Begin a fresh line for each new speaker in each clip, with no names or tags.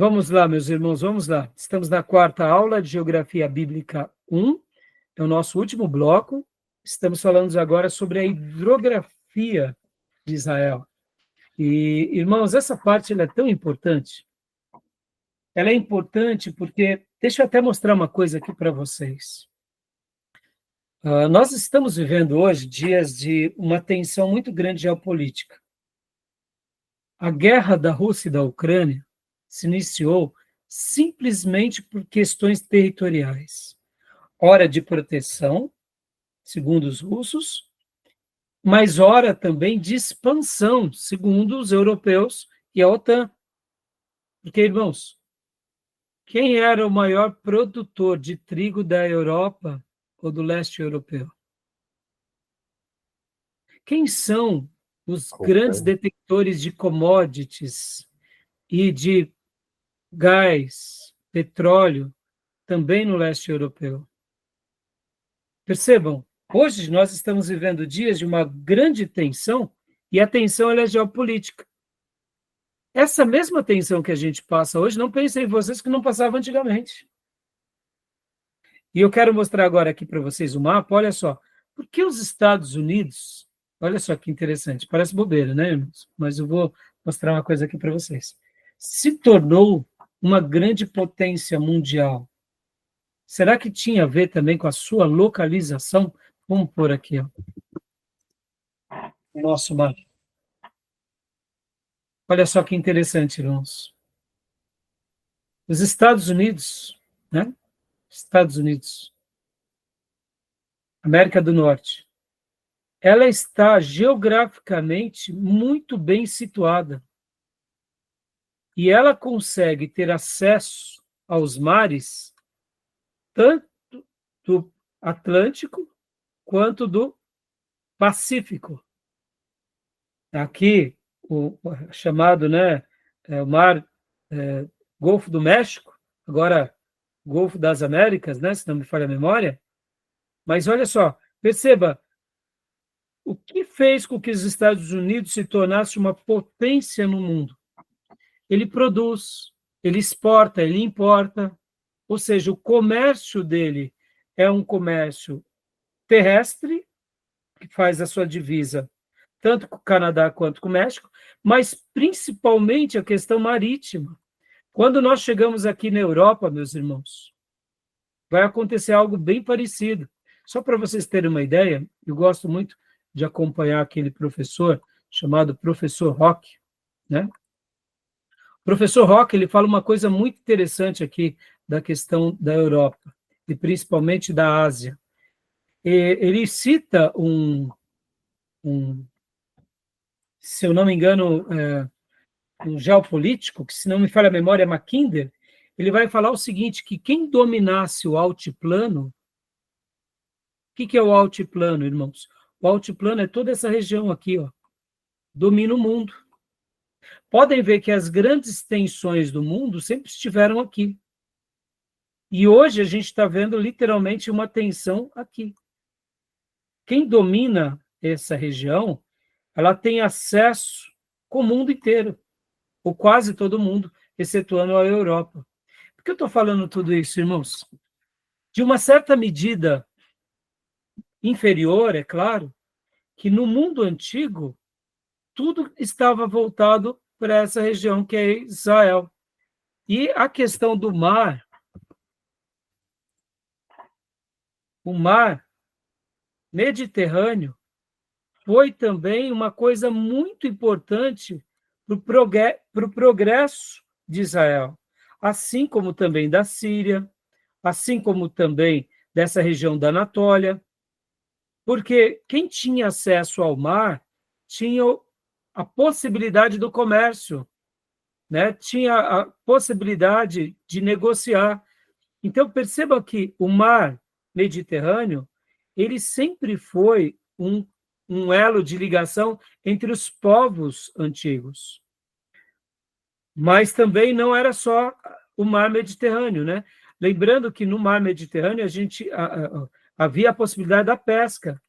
Vamos lá, meus irmãos, vamos lá. Estamos na quarta aula de Geografia Bíblica 1, é o nosso último bloco. Estamos falando agora sobre a hidrografia de Israel. E, irmãos, essa parte ela é tão importante. Ela é importante porque, deixa eu até mostrar uma coisa aqui para vocês. Nós estamos vivendo hoje dias de uma tensão muito grande geopolítica. A guerra da Rússia e da Ucrânia se iniciou simplesmente por questões territoriais. Ora de proteção, segundo os russos, mas ora também de expansão, segundo os europeus e a OTAN. Porque, irmãos, quem era o maior produtor de trigo da Europa ou do leste europeu? Quem são os grandes detentores de commodities e de gás, petróleo, também no leste europeu? Percebam, hoje nós estamos vivendo dias de uma grande tensão, e a tensão ela é geopolítica. Essa mesma tensão que a gente passa hoje, não pensem em vocês que não passava antigamente. E eu quero mostrar agora aqui para vocês o mapa, olha só. Por que os Estados Unidos, olha só que interessante, parece bobeira, né, irmãos? Mas eu vou mostrar uma coisa aqui para vocês. Se tornou uma grande potência mundial. Será que tinha a ver também com a sua localização? Vamos pôr aqui, ó. O nosso mapa. Olha só que interessante, irmãos. Os Estados Unidos, né? Estados Unidos, América do Norte, ela está geograficamente muito bem situada. E ela consegue ter acesso aos mares, tanto do Atlântico quanto do Pacífico. Aqui, o chamado, né, o mar Golfo do México, agora Golfo das Américas, né, se não me falha a memória. Mas olha só, perceba, o que fez com que os Estados Unidos se tornassem uma potência no mundo? Ele produz, ele exporta, ele importa, ou seja, o comércio dele é um comércio terrestre, que faz a sua divisa tanto com o Canadá quanto com o México, mas principalmente a questão marítima. Quando nós chegamos aqui na Europa, meus irmãos, vai acontecer algo bem parecido. Só para vocês terem uma ideia, eu gosto muito de acompanhar aquele professor chamado Professor Roque, né? O professor Roque, ele fala uma coisa muito interessante aqui da questão da Europa, e principalmente da Ásia. Ele cita se eu não me engano, um geopolítico, que se não me falha a memória é Mackinder, ele vai falar o seguinte, que quem dominasse o altiplano, o que é o altiplano, irmãos? O altiplano é toda essa região aqui, ó, domina o mundo. Podem ver que as grandes tensões do mundo sempre estiveram aqui. E hoje a gente está vendo literalmente uma tensão aqui. Quem domina essa região, ela tem acesso com o mundo inteiro, ou quase todo mundo, excetuando a Europa. Por que eu estou falando tudo isso, irmãos? De uma certa medida inferior, é claro, que no mundo antigo, tudo estava voltado para essa região que é Israel. E a questão do mar, o mar Mediterrâneo, foi também uma coisa muito importante para o progresso de Israel, assim como também da Síria, assim como também dessa região da Anatólia, porque quem tinha acesso ao mar tinha a possibilidade do comércio, né? Tinha a possibilidade de negociar. Então, perceba que o mar Mediterrâneo, ele sempre foi um elo de ligação entre os povos antigos. Mas também não era só o mar Mediterrâneo, né? Lembrando que no mar Mediterrâneo havia a possibilidade da pesca,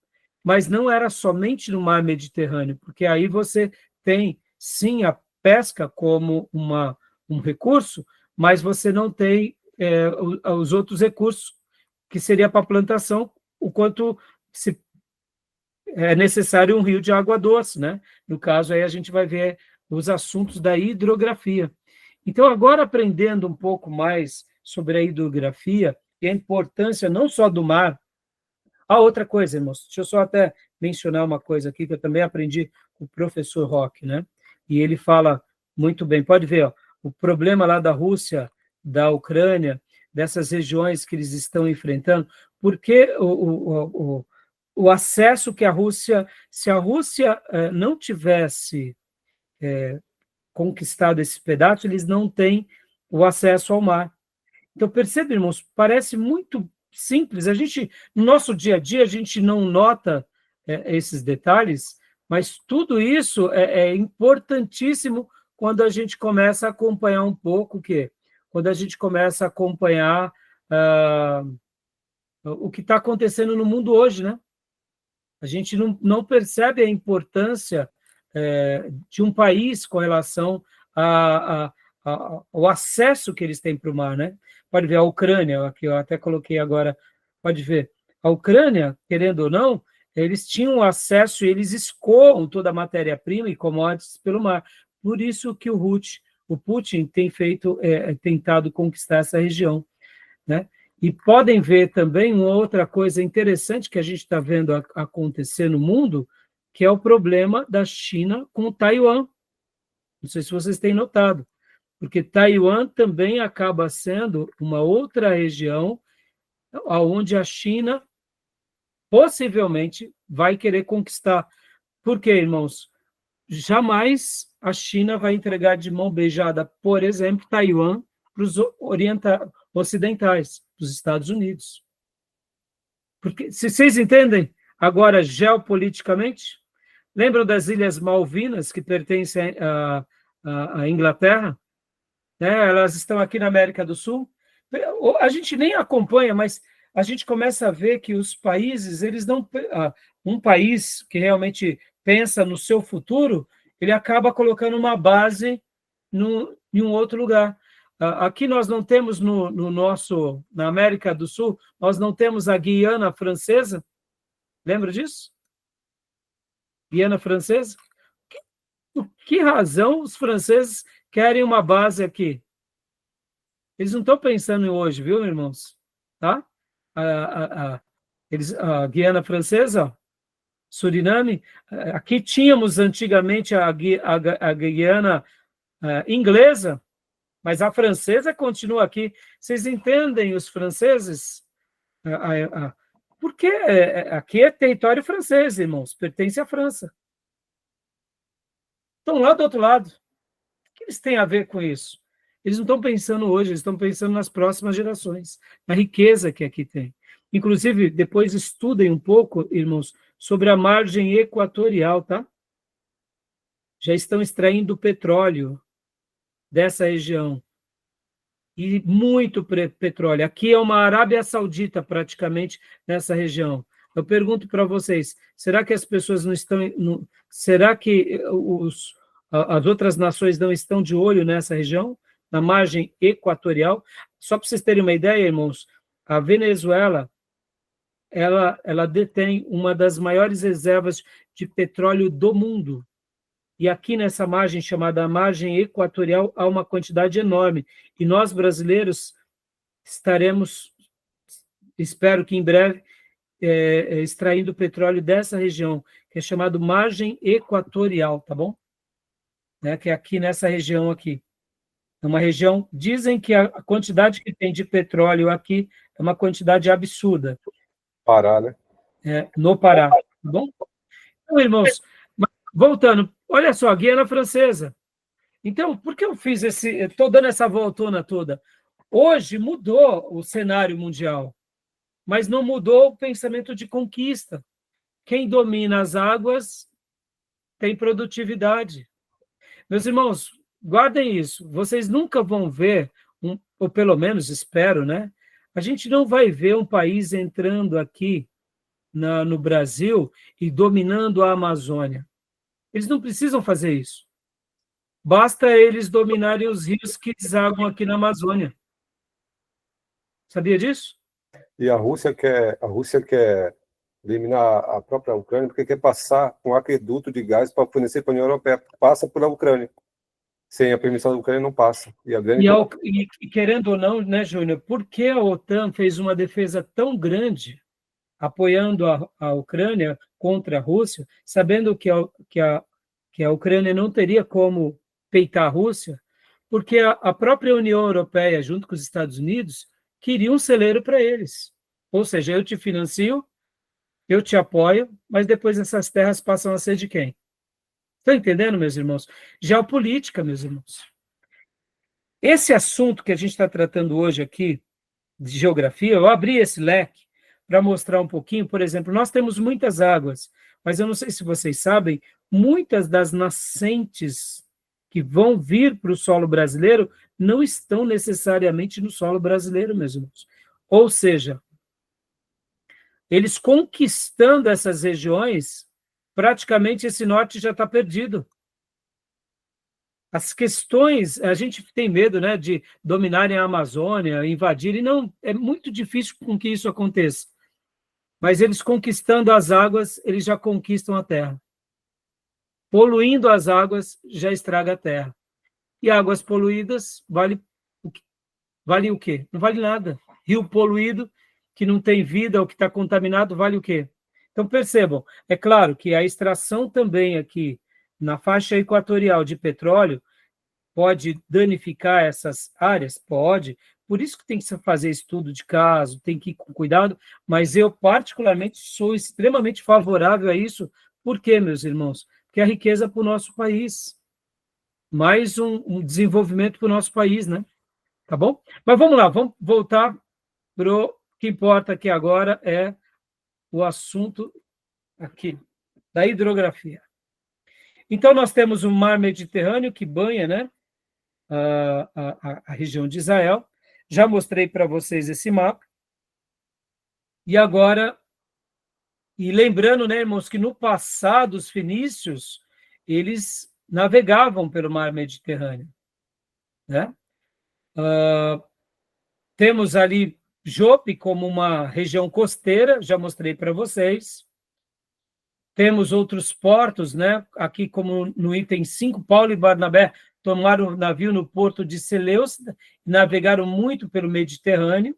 mas não era somente no mar Mediterrâneo, porque aí você tem, sim, a pesca como um recurso, mas você não tem os outros recursos, que seria para plantação, o quanto é necessário um rio de água doce, né? No caso, aí a gente vai ver os assuntos da hidrografia. Então, agora aprendendo um pouco mais sobre a hidrografia e a importância não só do mar. Outra coisa, irmãos, deixa eu só até mencionar uma coisa aqui que eu também aprendi com o professor Rock, né? E ele fala muito bem, pode ver, ó, o problema lá da Rússia, da Ucrânia, dessas regiões que eles estão enfrentando, porque o acesso que a Rússia, se a Rússia não tivesse conquistado esse pedaço, eles não têm o acesso ao mar. Então, percebe, irmãos, parece muito simples. No nosso dia a dia, a gente não nota esses detalhes, mas tudo isso é importantíssimo quando a gente começa a acompanhar um pouco o quê? Quando a gente começa a acompanhar o que está acontecendo no mundo hoje, né? A gente não percebe a importância de um país com relação ao acesso que eles têm para o mar, né? Pode ver a Ucrânia, aqui eu até coloquei agora, pode ver. A Ucrânia, querendo ou não, eles tinham acesso, eles escoam toda a matéria-prima e commodities pelo mar. Por isso que o Putin tem tentado conquistar essa região, né? E podem ver também uma outra coisa interessante que a gente está vendo acontecer no mundo, que é o problema da China com Taiwan. Não sei se vocês têm notado, porque Taiwan também acaba sendo uma outra região onde a China possivelmente vai querer conquistar. Por quê, irmãos? Jamais a China vai entregar de mão beijada, por exemplo, Taiwan para os ocidentais, para os Estados Unidos. Porque, se vocês entendem agora geopoliticamente, lembram das Ilhas Malvinas, que pertencem à Inglaterra? Elas estão aqui na América do Sul. A gente nem acompanha, mas a gente começa a ver que os países, eles não. Um país que realmente pensa no seu futuro, ele acaba colocando uma base em um outro lugar. Aqui nós não temos na América do Sul, nós não temos a Guiana Francesa. Lembra disso? Guiana Francesa? Por que razão os franceses querem uma base aqui? Eles não estão pensando em hoje, viu, irmãos? Tá? A Guiana Francesa, Suriname, aqui tínhamos antigamente a Guiana inglesa, mas a francesa continua aqui. Vocês entendem os franceses? Porque aqui é território francês, irmãos, pertence à França. Estão lá do outro lado. O que eles têm a ver com isso? Eles não estão pensando hoje, eles estão pensando nas próximas gerações, na riqueza que aqui tem. Inclusive, depois estudem um pouco, irmãos, sobre a margem equatorial, tá? Já estão extraindo petróleo dessa região. E muito petróleo. Aqui é uma Arábia Saudita, praticamente, nessa região. Eu pergunto para vocês, será que as pessoas não estão... será que as outras nações não estão de olho nessa região, na margem equatorial? Só para vocês terem uma ideia, irmãos, a Venezuela, ela detém uma das maiores reservas de petróleo do mundo. E aqui nessa margem, chamada margem equatorial, há uma quantidade enorme. E nós, brasileiros, estaremos, espero que em breve, extraindo petróleo dessa região, que é chamado margem equatorial, tá bom? Que é aqui nessa região aqui. É uma região, dizem que a quantidade que tem de petróleo aqui é uma quantidade absurda.
Pará, né?
No Pará, tá bom? Então, irmãos, voltando, olha só, Guiana Francesa. Então, por que eu estou dando essa voltona toda? Hoje mudou o cenário mundial, mas não mudou o pensamento de conquista. Quem domina as águas tem produtividade. Meus irmãos, guardem isso. Vocês nunca vão ver, ou pelo menos espero, né? A gente não vai ver um país entrando aqui no Brasil e dominando a Amazônia. Eles não precisam fazer isso. Basta eles dominarem os rios que desagam aqui na Amazônia. Sabia disso?
E a Rússia quer eliminar a própria Ucrânia porque quer passar um aqueduto de gás para fornecer para a União Europeia. Passa pela Ucrânia. Sem a permissão da Ucrânia não passa. E a grande
E querendo ou não, né, Júnior, por que a OTAN fez uma defesa tão grande apoiando a Ucrânia contra a Rússia, sabendo que a Ucrânia não teria como peitar a Rússia, porque a própria União Europeia, junto com os Estados Unidos, queria um celeiro para eles. Ou seja, eu te financio, eu te apoio, mas depois essas terras passam a ser de quem? Estão entendendo, meus irmãos? Geopolítica, meus irmãos. Esse assunto que a gente está tratando hoje aqui, de geografia, eu abri esse leque para mostrar um pouquinho. Por exemplo, nós temos muitas águas, mas eu não sei se vocês sabem, muitas das nascentes que vão vir para o solo brasileiro não estão necessariamente no solo brasileiro, meus irmãos. Ou seja, eles conquistando essas regiões, praticamente esse norte já está perdido. As questões, a gente tem medo, né, de dominarem a Amazônia, invadirem, não, é muito difícil com que isso aconteça. Mas eles conquistando as águas, eles já conquistam a terra. Poluindo as águas, já estraga a terra. E águas poluídas, vale o quê? Não vale nada. Rio poluído, que não tem vida, ou que está contaminado, vale o quê? Então, percebam, é claro que a extração também aqui, na faixa equatorial de petróleo, pode danificar essas áreas? Pode. Por isso que tem que se fazer estudo de caso, tem que ir com cuidado, mas eu, particularmente, sou extremamente favorável a isso. Por quê, meus irmãos? Porque é a riqueza para o nosso país. Mais um desenvolvimento para o nosso país, né? Tá bom? Mas vamos lá, vamos voltar para o que importa aqui agora, é o assunto aqui, da hidrografia. Então, nós temos o mar Mediterrâneo, que banha, né, a região de Israel. Já mostrei para vocês esse mapa. E agora, e lembrando, né, irmãos, que no passado os fenícios, eles navegavam pelo mar Mediterrâneo, né? Temos ali Jope como uma região costeira, já mostrei para vocês. Temos outros portos, né? Aqui, como no item 5, Paulo e Barnabé tomaram o navio no porto de Seleucida, navegaram muito pelo Mediterrâneo.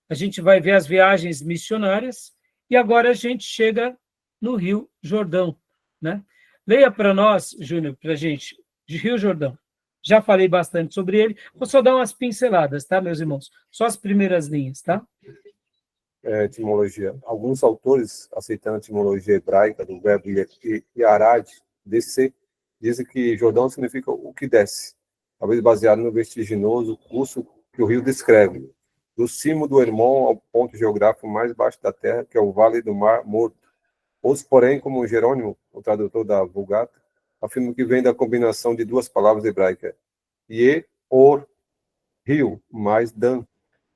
A gente vai ver as viagens missionárias, e agora a gente chega no Rio Jordão, né? Leia para nós, Júnior, para a gente, de Rio Jordão. Já falei bastante sobre ele, vou só dar umas pinceladas, tá, meus irmãos? Só as primeiras linhas, tá?
etimologia. Alguns autores, aceitando a etimologia hebraica do verbo yarad, descer, dizem que Jordão significa o que desce, talvez baseado no vertiginoso curso que o rio descreve, do cimo do Hermon ao ponto geográfico mais baixo da terra, que é o Vale do Mar Morto. Outros, porém, como Jerônimo, o tradutor da Vulgata, afirmam que vem da combinação de duas palavras hebraicas, Ye-or, rio, mais Dan,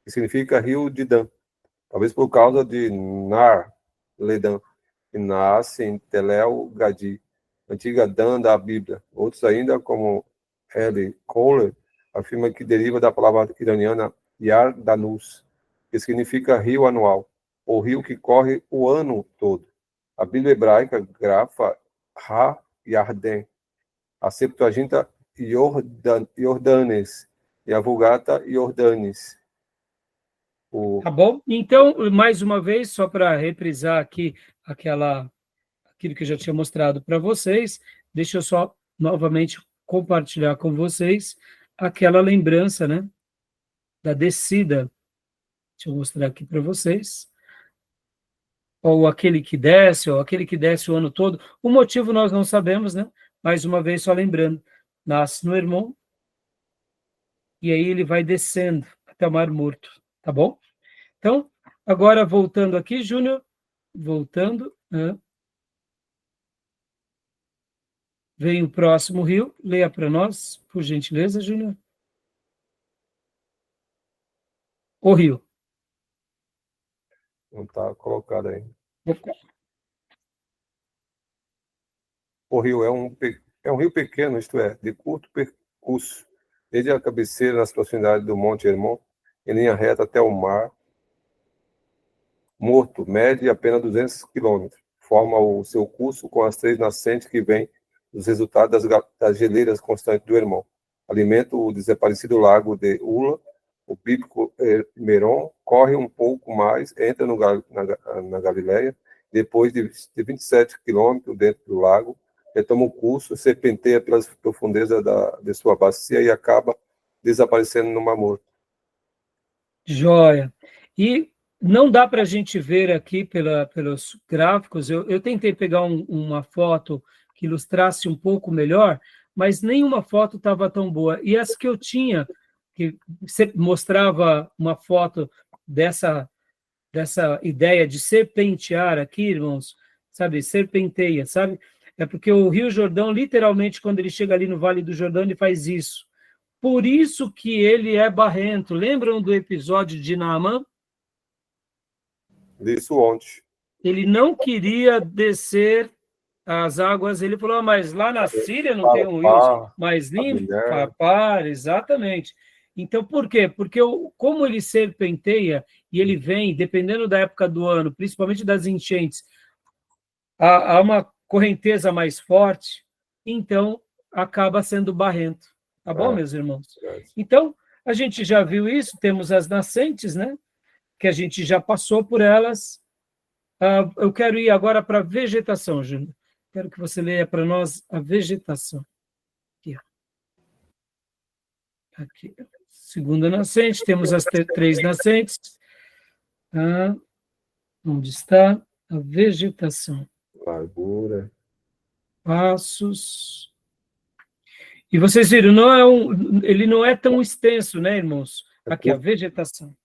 que significa rio de Dan. Talvez por causa de Nar Ledan, que nasce em Telel Gadi, antiga Dan da Bíblia. Outros ainda, como L. Kohler, afirma que deriva da palavra iraniana Yar Danus, que significa rio anual, ou rio que corre o ano todo. A Bíblia hebraica grafa Ha Yarden, a Septuaginta Jordanes e a Vulgata Jordanes.
Tá bom? Então, mais uma vez, só para reprisar aqui aquilo que eu já tinha mostrado para vocês, deixa eu só novamente compartilhar com vocês aquela lembrança, né, da descida. Deixa eu mostrar aqui para vocês. Ou aquele que desce, ou aquele que desce o ano todo. O motivo nós não sabemos, né? Mais uma vez, só lembrando, nasce no Hermon, e aí ele vai descendo até o Mar Morto, tá bom? Então, agora voltando aqui, Júnior, voltando, né? Vem o próximo rio, leia para nós, por gentileza, Júnior. O rio.
Não está colocado aí.
Opa.
O rio é É um rio pequeno, isto é, de curto percurso, desde a cabeceira nas proximidades do Monte Hermon, em linha reta até o mar Morto, mede apenas 200 quilômetros. Forma o seu curso com as 3 nascentes que vêm dos resultados das geleiras constantes do Hermon. Alimenta o desaparecido lago de Ula, o bíblico Meron, corre um pouco mais, entra na Galileia, depois de 27 quilômetros dentro do lago, retoma o curso, serpenteia pelas profundezas de sua bacia e acaba desaparecendo no Mar Morto.
Joia. E não dá para a gente ver aqui pelos gráficos, eu tentei pegar uma foto que ilustrasse um pouco melhor, mas nenhuma foto estava tão boa. E as que eu tinha, que mostrava uma foto dessa ideia de serpentear aqui, irmãos, sabe, serpenteia, sabe? É porque o Rio Jordão, literalmente, quando ele chega ali no Vale do Jordão, ele faz isso. Por isso que ele é barrento. Lembram do episódio de Naamã?
Isso ontem.
Ele não queria descer as águas. Ele falou, mas lá na Síria não tem um rio mais limpo? Papar, exatamente. Então, por quê? Porque como ele serpenteia e ele vem, dependendo da época do ano, principalmente das enchentes, há uma correnteza mais forte, então acaba sendo barrento. Tá bom, meus irmãos? Então, a gente já viu isso, temos as nascentes, né? Que a gente já passou por elas. Eu quero ir agora para a vegetação, Júnior. Quero que você leia para nós a vegetação. Aqui, ó. Aqui. Segunda nascente, temos as 3 nascentes. Onde está a vegetação?
Largura.
Passos. E vocês viram, ele não é tão extenso, né, irmãos? Aqui, a vegetação.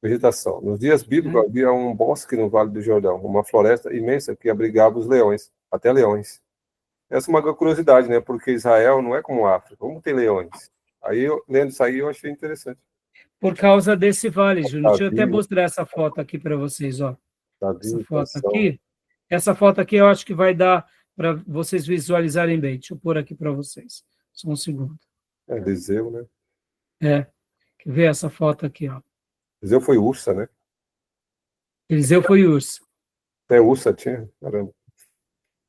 Vegetação. Nos dias bíblicos havia um bosque no Vale do Jordão, uma floresta imensa que abrigava os leões, até leões. Essa é uma curiosidade, né? Porque Israel não é como a África, como tem leões. Aí, lendo isso aí, eu achei interessante.
Por causa desse vale, Júnior. Deixa eu até mostrar essa foto aqui para vocês, ó. Essa foto aqui eu acho que vai dar para vocês visualizarem bem. Deixa eu pôr aqui para vocês. Só um segundo.
É, Eliseu, né?
Quer ver essa foto aqui, ó?
Eliseu foi ursa, né?
Eliseu foi ursa.
Até ursa tinha, caramba.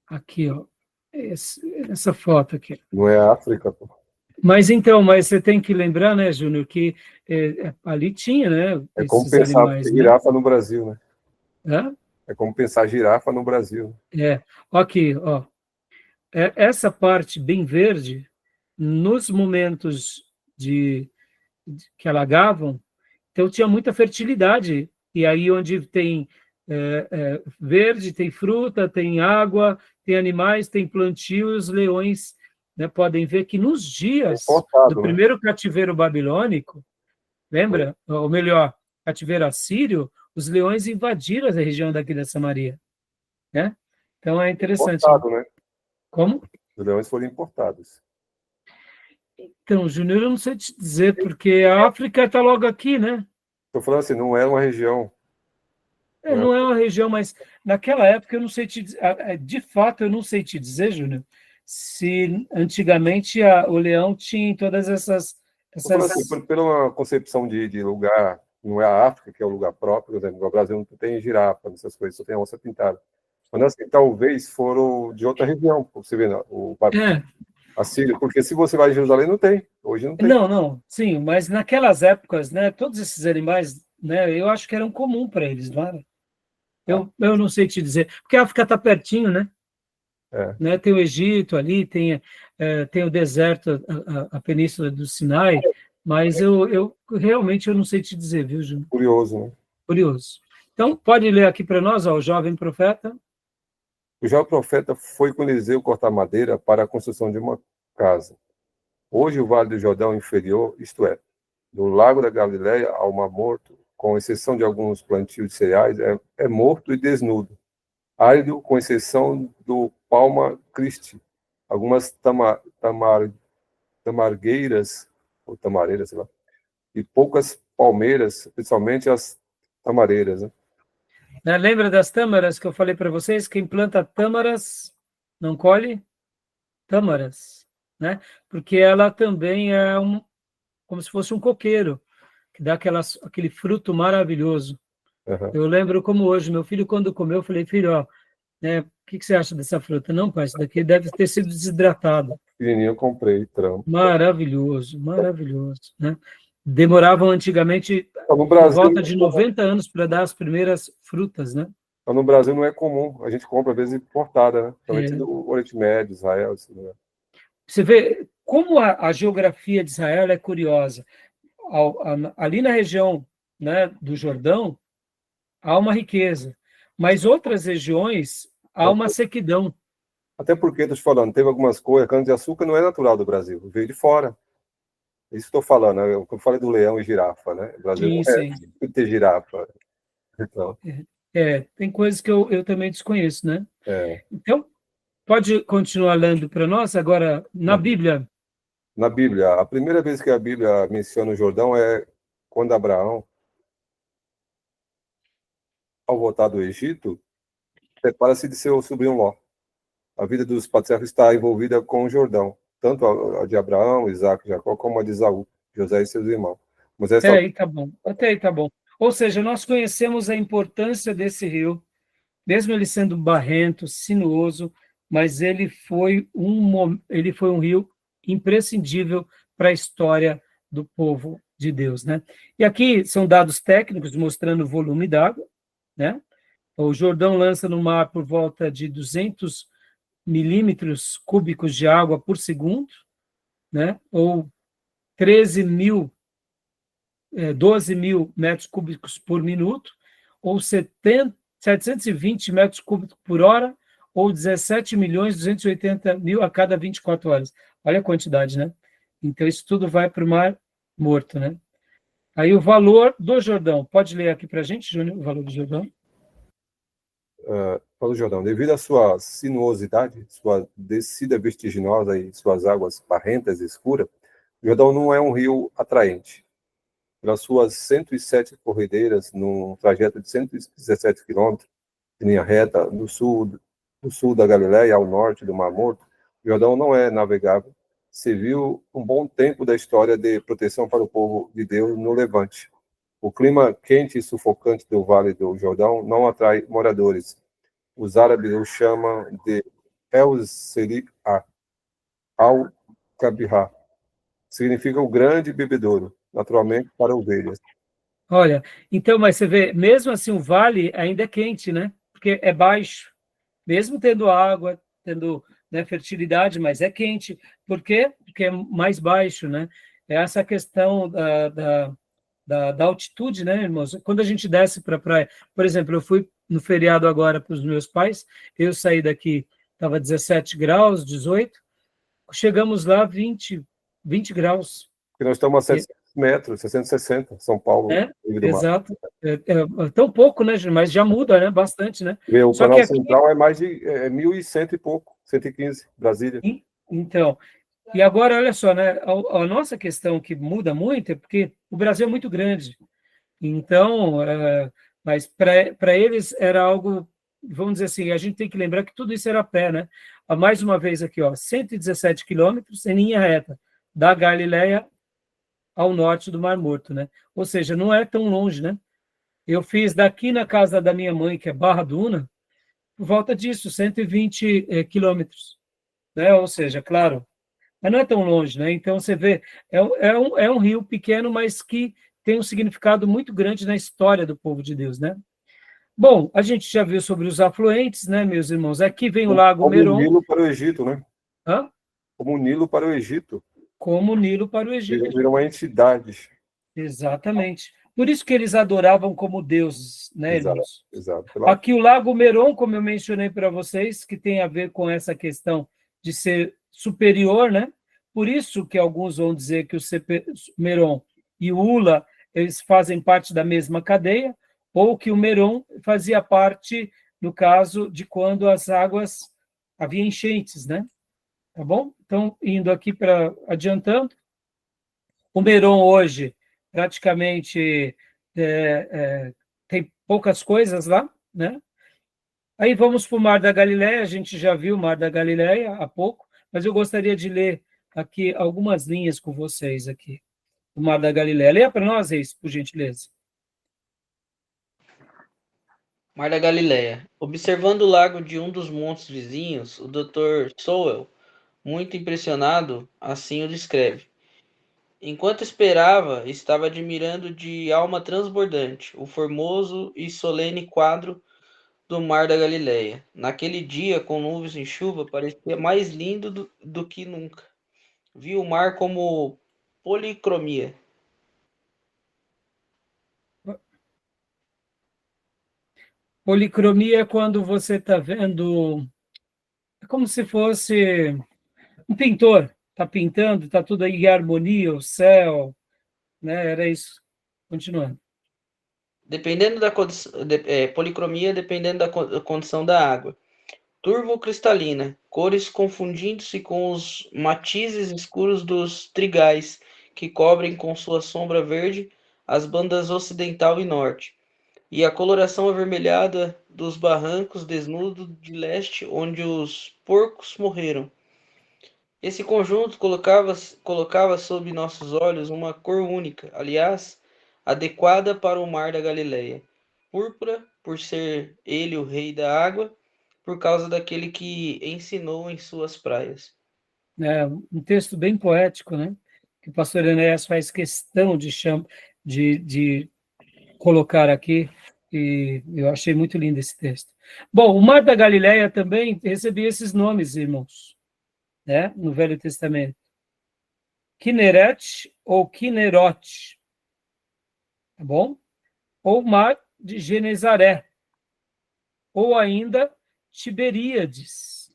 Aqui, ó. Essa foto aqui.
Não é África, pô.
Mas você tem que lembrar, né, Júnior, que ali tinha, né?
É como pensar animais, girafa, né? No Brasil, né? É como pensar girafa no Brasil.
Aqui, ó. Essa parte bem verde, nos momentos que alagavam, então tinha muita fertilidade. E aí onde tem verde, tem fruta, tem água, tem animais, tem plantio, e os leões, né, podem ver que nos dias do primeiro cativeiro babilônico, lembra? Ou melhor, cativeiro assírio, os leões invadiram a região daqui da Samaria. Né? Então é interessante.
Importado, né?
Como?
Os leões foram importados.
Então, Júnior, eu não sei te dizer, porque a África está logo aqui, né?
Estou falando assim, não é uma região.
Não é uma região, mas naquela época eu não sei te dizer, de fato eu não sei te dizer, Júnior, se antigamente o leão tinha todas essas...
Assim, pela concepção de lugar, não é a África que é o lugar próprio, por exemplo, no Brasil não tem girafa, essas coisas, só tem onça pintada. Mas assim, talvez foram de outra região, você vê, Assírio, porque se você vai em Jerusalém, não tem, hoje não tem.
Não, sim, mas naquelas épocas, né, todos esses animais, né, eu acho que eram comum para eles, não era? Eu não sei te dizer, porque a África está pertinho, né? Né? Tem o Egito ali, tem o deserto, a península do Sinai, mas eu realmente não sei te dizer, viu, Júnior?
Curioso, né?
Curioso. Então, pode ler aqui para nós, ó, o jovem profeta.
O jovem profeta foi com Eliseu cortar madeira para a construção de uma casa. Hoje o Vale do Jordão inferior, isto é, do Lago da Galileia ao Mar Morto, com exceção de alguns plantios de cereais, é morto e desnudo. Árido, com exceção do Palma Christi, algumas tamargueiras, ou tamareiras, sei lá, e poucas palmeiras, principalmente as tamareiras. Né?
Lembra das tâmaras que eu falei para vocês? Quem planta tâmaras não colhe tâmaras, né? Porque ela também é como se fosse um coqueiro, que dá aquele fruto maravilhoso.
Aham.
Eu lembro como hoje, meu filho, quando comeu, eu falei, filho, ó, né, o que você acha dessa fruta? Não, pai, isso daqui deve ter sido desidratado.
Pequenininho eu comprei, trampo.
Maravilhoso, maravilhoso, né? Demoravam antigamente
Então, no
por
Brasil,
volta de 90 anos para dar as primeiras frutas, né?
no Brasil não é comum. A gente compra, às vezes, importada, né? Principalmente
É,
do Oriente Médio, Israel, assim, né?
você vê como a geografia de Israel é curiosa. Ali na região, né, do Jordão, há uma riqueza, mas outras regiões há uma sequidão.
Até porque, estou te falando, teve algumas coisas, cana-de-açúcar não é natural do Brasil, veio de fora. Isso que estou falando, né? Eu falei do leão e girafa, né? O Brasil
Sim,
não é
sim.
de ter girafa. Então,
Tem coisas que eu também desconheço, né?
é,
Então, pode continuar lendo para nós agora na
na,
Bíblia.
na Bíblia, a primeira vez que a Bíblia menciona o Jordão é quando Abraão, ao voltar do Egito, separa-se de seu sobrinho Ló. A vida dos patriarcas está envolvida com o Jordão, tanto a de Abraão, Isaac, Jacó, como a de Esaú, José e seus irmãos. Moisés
Até
está
aí tá bom, até aí tá bom. Ou seja, nós conhecemos a importância desse rio, mesmo ele sendo barrento, sinuoso, mas ele foi um rio imprescindível para a história do povo de Deus, né? E aqui são dados técnicos mostrando o volume d'água, né? O Jordão lança no mar por volta de 200 milímetros cúbicos de água por segundo, né? Ou 12 mil metros cúbicos por minuto, ou 720 metros cúbicos por hora, ou 17 milhões 280 mil a cada 24 horas. Olha a quantidade, né? Então, isso tudo vai para o Mar Morto, né? Aí o valor do Jordão. Pode ler aqui para a gente, Júnior, o valor do Jordão?
para o Jordão. Devido à sua sinuosidade, sua descida vertiginosa e suas águas barrentas e escuras, o Jordão não é um rio atraente. Pelas suas 107 corredeiras, num trajeto de 117 quilômetros, em linha reta, do sul da Galiléia ao norte do Mar Morto, o Jordão não é navegável. Serviu um bom tempo da história de proteção para o povo de Deus no Levante. O clima quente e sufocante do Vale do Jordão não atrai moradores. Os árabes o chamam de El-Seri'a, Al-Kabirá. Significa o grande bebedouro, naturalmente para ovelhas.
Olha, então, mas você vê, mesmo assim, o vale ainda é quente, né? Porque é baixo. Mesmo tendo água, tendo, né, fertilidade, mas é quente. Por quê? Porque é mais baixo, né? É essa questão da altitude, né, irmãos? Quando a gente desce para a praia, por exemplo, eu fui no feriado agora para os meus pais, eu saí daqui, estava 17 graus, 18, chegamos lá 20 graus.
Porque nós estamos a 700 metros, 660, São Paulo,
É,
nível do mar.
exato. É tão pouco, né, mas já muda, né, bastante, né?
O
Só que
canal
aqui,
central é mais de 1.100 e pouco, 115, Brasília.
então, e agora, olha só, né, a nossa questão que muda muito é porque o Brasil é muito grande. Então, mas para eles era algo, vamos dizer assim, a gente tem que lembrar que tudo isso era a pé, né? Mais uma vez aqui, ó, 117 quilômetros em linha reta, da Galileia ao norte do Mar Morto, né? Ou seja, não é tão longe, né? Eu fiz daqui na casa da minha mãe, que é Barra Duna, por volta disso, 120 quilômetros, né? Ou seja, claro, mas não é tão longe, né? Então você vê, é um rio pequeno, mas que tem um significado muito grande na história do povo de Deus, né? Bom, a gente já viu sobre os afluentes, né, meus irmãos? Aqui vem o Lago
Como o
Meron,
Nilo para o Egito, né?
hã?
Como o Nilo para o Egito.
Como o Nilo para o
Ele
Egito.
virou uma entidade.
Exatamente. Por isso que eles adoravam como deuses, né,
Exato,
irmãos?
exato.
Aqui o Lago Meron, como eu mencionei para vocês, que tem a ver com essa questão de ser superior, né? Por isso que alguns vão dizer que o Meron e o Ula, eles fazem parte da mesma cadeia, ou que o Meron fazia parte, no caso, de quando as águas havia enchentes, né? Tá bom? Então, indo aqui para adiantando, o Meron hoje praticamente tem poucas coisas lá, né? Aí vamos para o Mar da Galileia, a gente já viu o Mar da Galileia há pouco, mas eu gostaria de ler aqui algumas linhas com vocês aqui. O Mar da Galileia. Leia para nós, Reis, por gentileza.
Mar da Galileia. Observando o lago de um dos montes vizinhos, o Dr. Sowell, muito impressionado, assim o descreve. Enquanto esperava, estava admirando de alma transbordante o formoso e solene quadro do Mar da Galileia. Naquele dia, com nuvens e chuva, parecia mais lindo do que nunca. Vi o mar como policromia.
Policromia é quando você está vendo... É como se fosse um pintor. Está pintando, está tudo aí em harmonia, o céu, né? Era isso. Continuando.
Dependendo da policromia, dependendo da condição da água. Turvo-cristalina, cores confundindo-se com os matizes escuros dos trigais, que cobrem com sua sombra verde as bandas ocidental e norte, e a coloração avermelhada dos barrancos desnudos de leste, onde os porcos morreram. Esse conjunto colocava sob nossos olhos uma cor única, aliás, adequada para o mar da Galileia. Púrpura, por ser ele o rei da água, por causa daquele que ensinou em suas praias.
É um texto bem poético, né? Que o pastor Enéas faz questão de colocar aqui, e eu achei muito lindo esse texto. Bom, o Mar da Galileia também recebia esses nomes, irmãos, né? No Velho Testamento. Kineret ou Kinerote, tá bom? Ou Mar de Genezaré, ou ainda Tiberíades,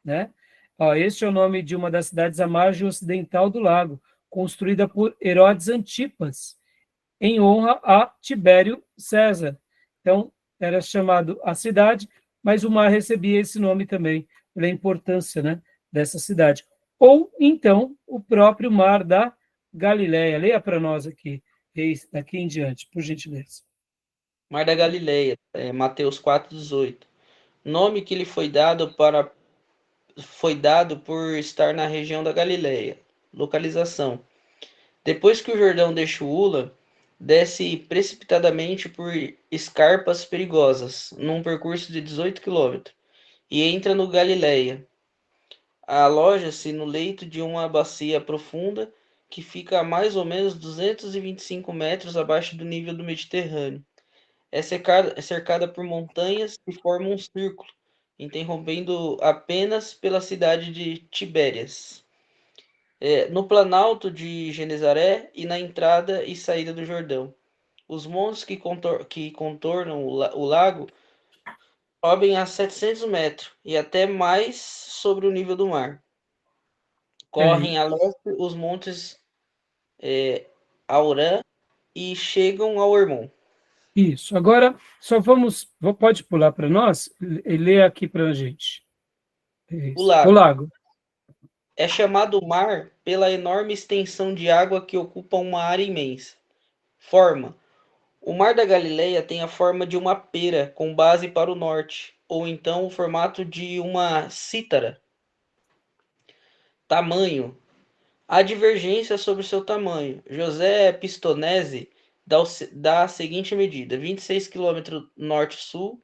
né? Ó, este é o nome de uma das cidades à margem ocidental do lago, construída por Herodes Antipas, em honra a Tibério César. Então, era chamado a cidade, mas o mar recebia esse nome também, pela importância, né, dessa cidade. Ou, então, o próprio Mar da Galileia. Leia para nós aqui, daqui em diante, por gentileza.
Mar da Galileia, Mateus 4,18. Nome que lhe foi dado por estar na região da Galileia. Localização. Depois que o Jordão deixa Ula, desce precipitadamente por escarpas perigosas, num percurso de 18 quilômetros, e entra no Galileia. Aloja-se no leito de uma bacia profunda que fica a mais ou menos 225 metros abaixo do nível do Mediterrâneo. É cercada por montanhas que formam um círculo, interrompendo apenas pela cidade de Tibérias. No planalto de Genezaré e na entrada e saída do Jordão. Os montes que contornam o lago sobem a 700 metros e até mais sobre o nível do mar. Correm a leste os montes Aurã e chegam ao Hermon.
Isso. Agora, pode pular para nós e ler aqui para a gente.
O
O
lago
lago.
é chamado mar pela enorme extensão de água que ocupa uma área imensa. Forma. O Mar da Galileia tem a forma de uma pera com base para o norte, ou então o formato de uma cítara. Tamanho. Há divergência sobre seu tamanho. José Pistonese dá a seguinte medida: 26 km norte-sul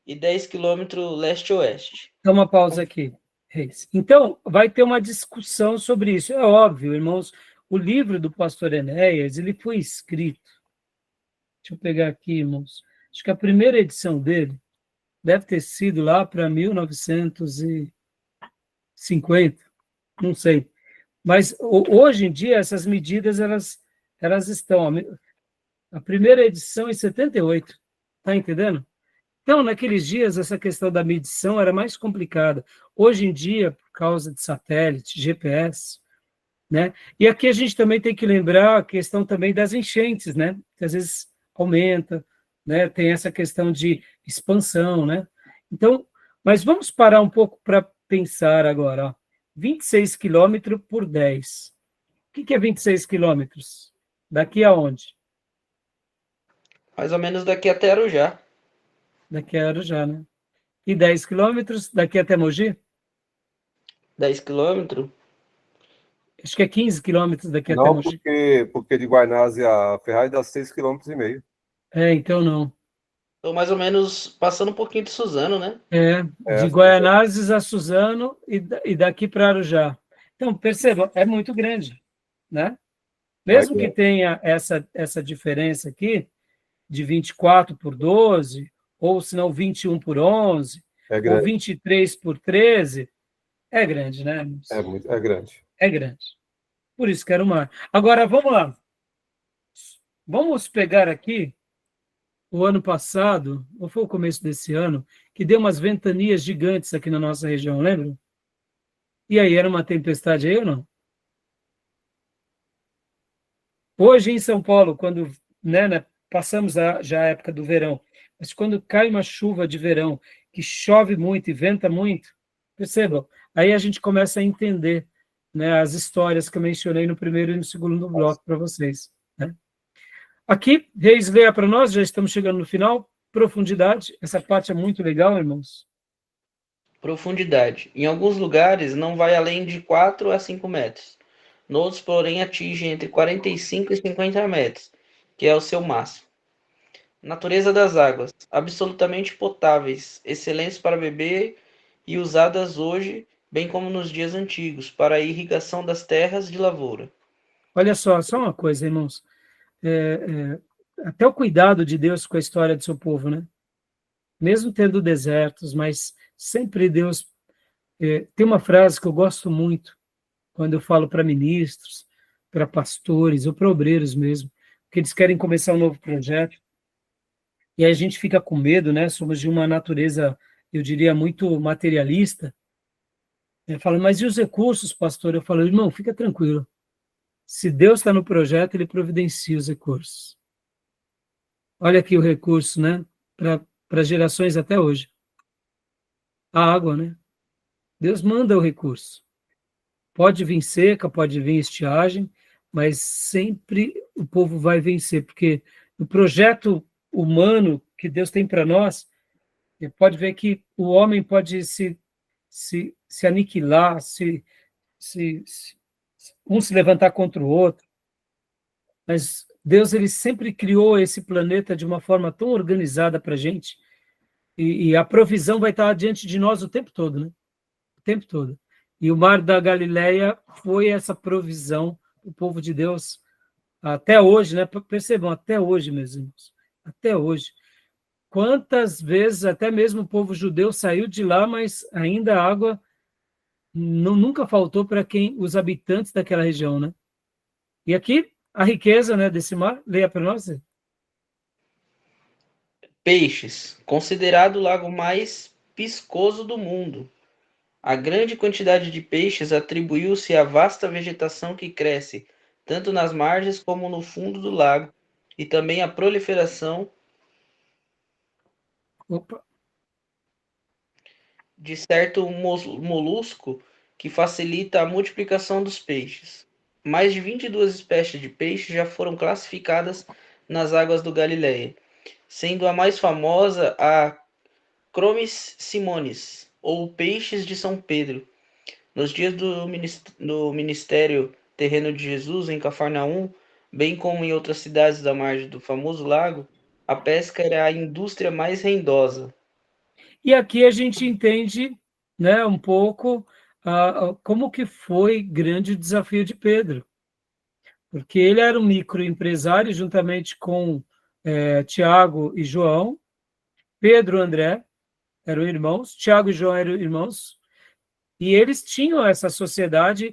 e 10 km leste-oeste.
Dá uma pausa aqui, Reis. Então, vai ter uma discussão sobre isso. É óbvio, irmãos, o livro do pastor Enéas, ele foi escrito. Deixa eu pegar aqui, irmãos. Acho que a primeira edição dele deve ter sido lá para 1950, não sei. Mas hoje em dia, essas medidas, elas estão... A primeira edição em 78, tá entendendo? Então, naqueles dias, essa questão da medição era mais complicada. Hoje em dia, por causa de satélite, GPS, né? E aqui a gente também tem que lembrar a questão também das enchentes, né? Que às vezes aumenta, né? Tem essa questão de expansão, né? Então, mas vamos parar um pouco para pensar agora, ó. 26 quilômetros por 10. O que é 26 quilômetros? Daqui aonde?
Mais ou menos daqui até Arujá.
Daqui a Arujá, né? E 10 quilômetros daqui até Mogi?
10 quilômetros?
Acho que é 15 quilômetros daqui até
Não,
Mogi.
porque de Guaianazes a Ferraz dá 6,5 km.
É, então não.
Ou mais ou menos passando um pouquinho de Suzano, né?
É,
É,
de Guaianazes a Suzano e daqui para Arujá. Então, perceba, é muito grande, né? Mesmo que tenha essa diferença aqui, de 24 por 12, ou se não 21 por 11,
é
ou
grande.
23 por 13, é grande, né?
É grande.
É grande. Por isso que era o mar. Agora, vamos lá. Vamos pegar aqui o ano passado, ou foi o começo desse ano, que deu umas ventanias gigantes aqui na nossa região, lembra? E aí, era uma tempestade aí ou não? Hoje em São Paulo, quando passamos já a época do verão, mas quando cai uma chuva de verão, que chove muito e venta muito, percebam, aí a gente começa a entender, né, as histórias que eu mencionei no primeiro e no segundo bloco para vocês, né? Aqui, Reis, leia para nós, já estamos chegando no final, profundidade, essa parte é muito legal, irmãos.
Profundidade. Em alguns lugares não vai além de 4 a 5 metros. Noutros, porém, atinge entre 45 e 50 metros, que é o seu máximo. Natureza das águas. Absolutamente potáveis, excelentes para beber e usadas hoje, bem como nos dias antigos, para a irrigação das terras de lavoura.
Olha só uma coisa, irmãos, até o cuidado de Deus com a história do seu povo, né? Mesmo tendo desertos, mas sempre Deus... tem uma frase que eu gosto muito, quando eu falo para ministros, para pastores, ou para obreiros mesmo, que eles querem começar um novo projeto, e aí a gente fica com medo, né? Somos de uma natureza, eu diria, muito materialista. Fala, mas e os recursos, pastor? Eu falo, irmão, fica tranquilo. Se Deus está no projeto, ele providencia os recursos. Olha aqui o recurso, né? Para gerações até hoje. A água, né? Deus manda o recurso. Pode vir seca, pode vir estiagem, mas sempre o povo vai vencer, porque o projeto humano que Deus tem para nós, pode ver que o homem pode se aniquilar, um se levantar contra o outro, mas Deus ele sempre criou esse planeta de uma forma tão organizada para a gente, e a provisão vai estar diante de nós o tempo todo, né? O tempo todo. E o Mar da Galileia foi essa provisão, o povo de Deus, até hoje, né? Percebam, até hoje, meus irmãos, até hoje. Quantas vezes até mesmo o povo judeu saiu de lá, mas ainda a água nunca faltou para os habitantes daquela região, né? E aqui, a riqueza, né, desse mar, leia para nós.
Peixes. Considerado o lago mais piscoso do mundo. A grande quantidade de peixes atribuiu-se à vasta vegetação que cresce, tanto nas margens como no fundo do lago, e também à proliferação
Opa.
de certo molusco que facilita a multiplicação dos peixes. Mais de 22 espécies de peixes já foram classificadas nas águas do Galileia, sendo a mais famosa a Chromis simonis, ou peixes de São Pedro. Nos dias do ministério terreno de Jesus em Cafarnaum, bem como em outras cidades da margem do famoso lago, a pesca era a indústria mais rendosa.
E aqui a gente entende, né, um pouco como que foi grande o desafio de Pedro, porque ele era um microempresário juntamente com Tiago e João, Pedro e André eram irmãos, Tiago e João eram irmãos, e eles tinham essa sociedade.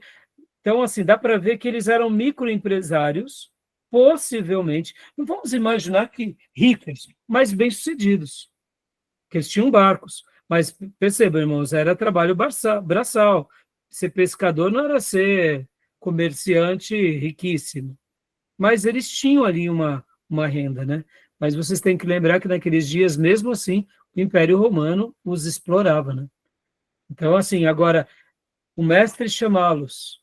Então, assim, dá para ver que eles eram microempresários, possivelmente, não vamos imaginar que ricos, mas bem-sucedidos, que eles tinham barcos. Mas percebam, irmãos, era trabalho braçal. Ser pescador não era ser comerciante riquíssimo. Mas eles tinham ali uma renda, né? Mas vocês têm que lembrar que naqueles dias, mesmo assim, o Império Romano os explorava, né? Então, assim, agora, o mestre chamá-los,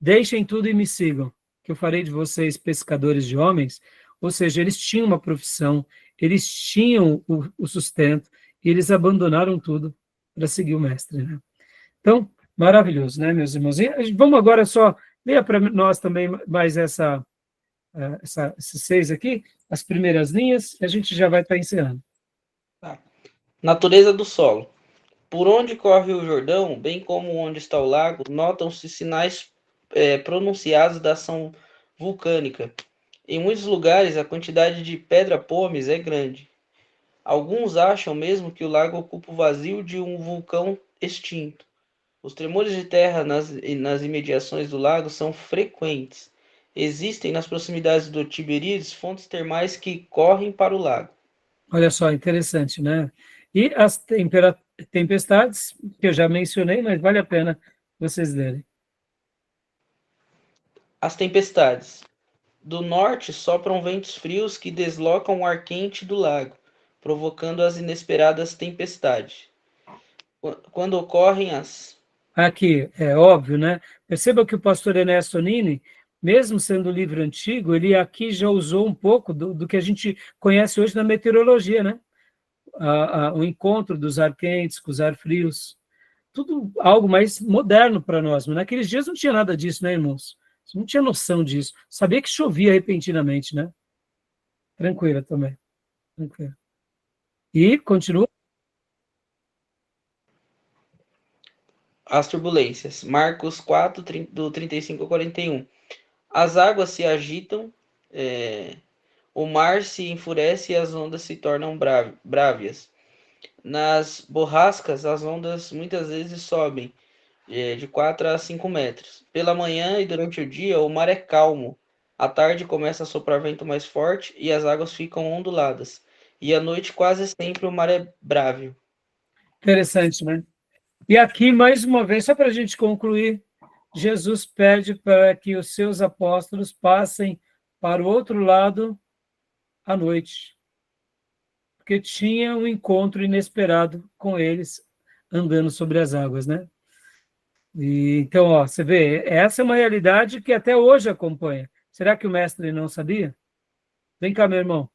deixem tudo e me sigam, que eu farei de vocês pescadores de homens. Ou seja, eles tinham uma profissão, eles tinham o sustento, e eles abandonaram tudo para seguir o mestre, né? Então, maravilhoso, né, meus irmãos? E vamos agora só, leia para nós também mais esses 6 aqui, as primeiras linhas, e a gente já vai estar encerrando.
Tá. Natureza do solo. Por onde corre o Jordão, bem como onde está o lago, notam-se sinais pronunciados da ação vulcânica. Em muitos lugares, a quantidade de pedra-pomes é grande. Alguns acham mesmo que o lago ocupa o vazio de um vulcão extinto. Os tremores de terra nas imediações do lago são frequentes. Existem nas proximidades do Tiberíades fontes termais que correm para o lago.
Olha só, interessante, né? E as tempestades, que eu já mencionei, mas vale a pena vocês lerem.
As tempestades. Do norte sopram ventos frios que deslocam o ar quente do lago, provocando as inesperadas tempestades. Quando ocorrem as...
Aqui, é óbvio, né? Perceba que o pastor Ernesto Nini, mesmo sendo um livro antigo, ele aqui já usou um pouco do que a gente conhece hoje na meteorologia, né? O encontro dos ar quentes com os ar frios. Tudo algo mais moderno para nós. Mas naqueles dias não tinha nada disso, né, irmãos? Você não tinha noção disso. Sabia que chovia repentinamente, né? Tranquila também. Tranquila. E continua.
As turbulências. Marcos 4, do 35 ao 41. As águas se agitam, o mar se enfurece e as ondas se tornam brávias. Nas borrascas, as ondas muitas vezes sobem de 4 a 5 metros. Pela manhã e durante o dia, o mar é calmo. À tarde começa a soprar vento mais forte e as águas ficam onduladas. E à noite, quase sempre, o mar é brávio.
Interessante, né? E aqui, mais uma vez, só para a gente concluir, Jesus pede para que os seus apóstolos passem para o outro lado à noite, porque tinha um encontro inesperado com eles andando sobre as águas, né? E, então, ó, você vê, essa é uma realidade que até hoje acompanha. Será que o mestre não sabia? Vem cá, meu irmão.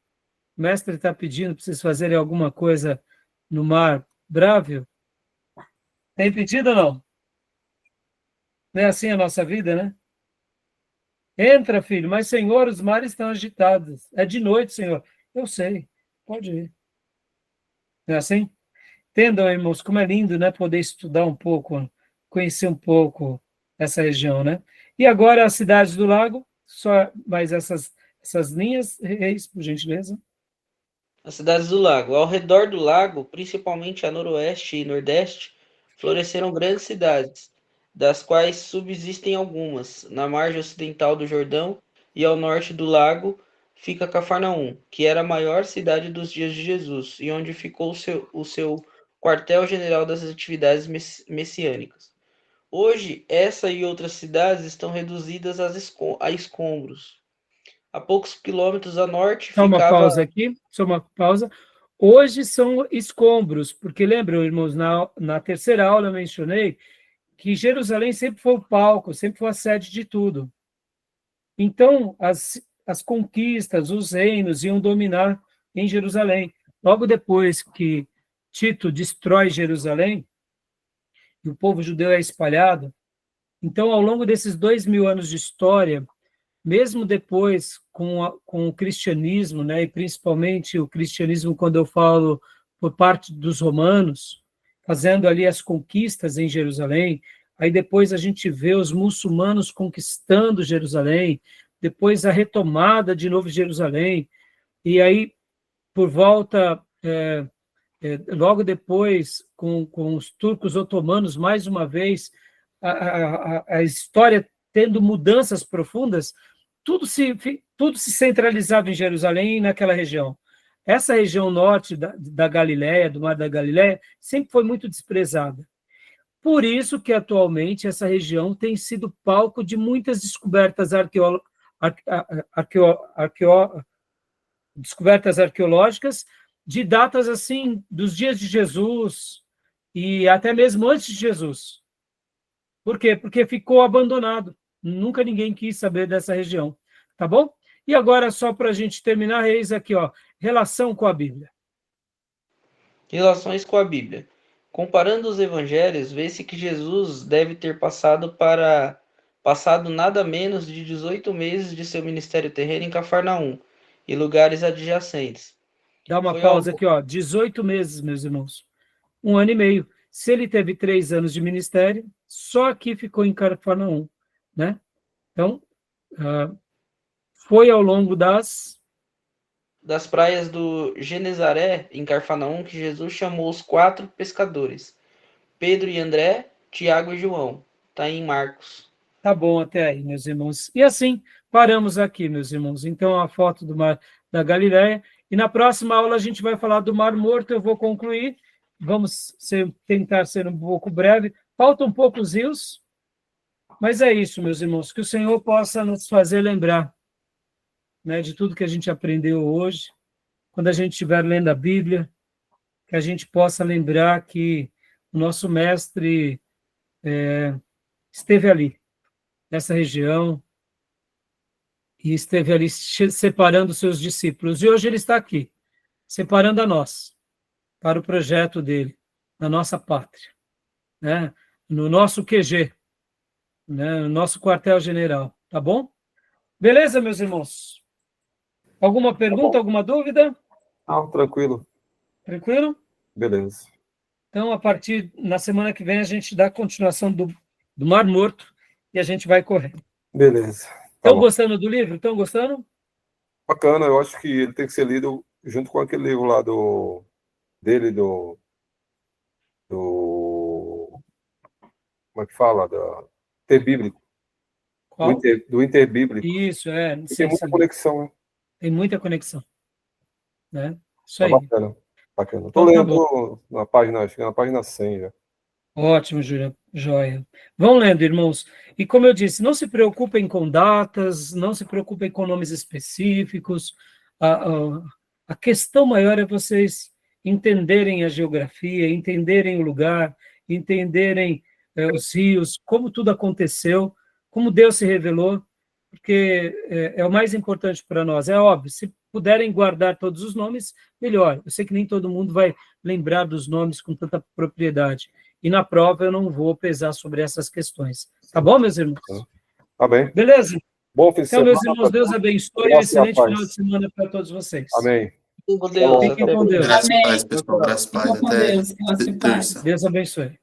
O mestre está pedindo para vocês fazerem alguma coisa no mar brávio? Tem pedido ou não? Não é assim a nossa vida, né? Entra, filho, mas, Senhor, os mares estão agitados. É de noite, Senhor. Eu sei, pode ir. Não é assim? Entendam, irmãos, como é lindo, né? Poder estudar um pouco, conhecer um pouco essa região, né? E agora as cidades do lago, só mais essas linhas, Reis, por gentileza.
As cidades do lago. Ao redor do lago, principalmente a noroeste e nordeste, floresceram grandes cidades, das quais subsistem algumas. Na margem ocidental do Jordão e ao norte do lago fica Cafarnaum, que era a maior cidade dos dias de Jesus, e onde ficou o seu quartel-general das atividades messiânicas. Hoje, essa e outras cidades estão reduzidas a escombros. A poucos quilômetros a norte
Só uma
ficava...
pausa aqui, só uma pausa. Hoje são escombros, porque lembram, irmãos, na terceira aula eu mencionei que Jerusalém sempre foi o palco, sempre foi a sede de tudo. Então, as conquistas, os reinos iam dominar em Jerusalém. Logo depois que Tito destrói Jerusalém, e o povo judeu é espalhado, então, ao longo desses 2000 anos de história, mesmo depois com o cristianismo, né, e principalmente o cristianismo, quando eu falo por parte dos romanos, fazendo ali as conquistas em Jerusalém, aí depois a gente vê os muçulmanos conquistando Jerusalém, depois a retomada de novo de Jerusalém, e aí, por volta, logo depois, com os turcos otomanos, mais uma vez, a história tendo mudanças profundas, tudo se centralizava em Jerusalém e naquela região. Essa região norte da Galileia, do Mar da Galileia, sempre foi muito desprezada. Por isso que, atualmente, essa região tem sido palco de muitas descobertas descobertas arqueológicas de datas assim dos dias de Jesus e até mesmo antes de Jesus. Por quê? Porque ficou abandonado. Nunca ninguém quis saber dessa região. Tá bom? E agora, só para a gente terminar, Reis, aqui, ó, relação com a Bíblia.
Relações com a Bíblia. Comparando os evangelhos, vê-se que Jesus deve ter passado nada menos de 18 meses de seu ministério terreno em Cafarnaum e lugares adjacentes.
Dá uma
Foi
pausa
ao-
aqui, ó. 18 meses, meus irmãos. 1 ano e meio. Se ele teve 3 anos de ministério, só aqui ficou em Cafarnaum, né? Então, foi ao longo das
praias do Genezaré, em Cafarnaum, que Jesus chamou os 4 pescadores, Pedro e André, Tiago e João. Está em Marcos.
Tá bom até aí, meus irmãos. E assim, paramos aqui, meus irmãos. Então, a foto do mar da Galileia. E na próxima aula a gente vai falar do Mar Morto. Eu vou concluir. Vamos tentar ser um pouco breve. Faltam poucos rios, mas é isso, meus irmãos. Que o Senhor possa nos fazer lembrar, né, de tudo que a gente aprendeu hoje. Quando a gente estiver lendo a Bíblia, que a gente possa lembrar que o nosso mestre esteve ali, nessa região, e esteve ali separando seus discípulos. E hoje ele está aqui, separando a nós, para o projeto dele, na nossa pátria, né? No nosso QG, né? No nosso quartel-general, tá bom? Beleza, meus irmãos? Alguma pergunta, alguma dúvida?
Tranquilo.
Tranquilo?
Beleza.
Então, na semana que vem, a gente dá continuação do Mar Morto e a gente vai correr.
Beleza.
Estão gostando do livro? Estão gostando?
Bacana, eu acho que ele tem que ser lido junto com aquele livro lá dele, como é que fala? Inter Bíblico.
Qual?
Do Inter Bíblico.
Isso,
Tem muita conexão, né?
Tem muita conexão. Né? Isso
Tá
aí.
bacana. Estou
Então, tá
lendo na página, acho que na página 100 já.
Ótimo, Júlia. Joia. Vão lendo, irmãos. E como eu disse, não se preocupem com datas, não se preocupem com nomes específicos. A questão maior é vocês entenderem a geografia, entenderem o lugar, entenderem os rios, como tudo aconteceu, como Deus se revelou, porque é o mais importante para nós. É óbvio, se puderem guardar todos os nomes, melhor. Eu sei que nem todo mundo vai lembrar dos nomes com tanta propriedade. E na prova eu não vou pesar sobre essas questões. Tá bom, meus irmãos?
Tá bem.
Beleza?
Bom fim de semana.
Então, meus irmãos, Deus abençoe e um excelente final de semana para todos vocês.
Amém.
Com Deus.
Fiquem com Deus.
Graças a Deus, pessoal. Graças a Deus. Até terça.
Deus abençoe.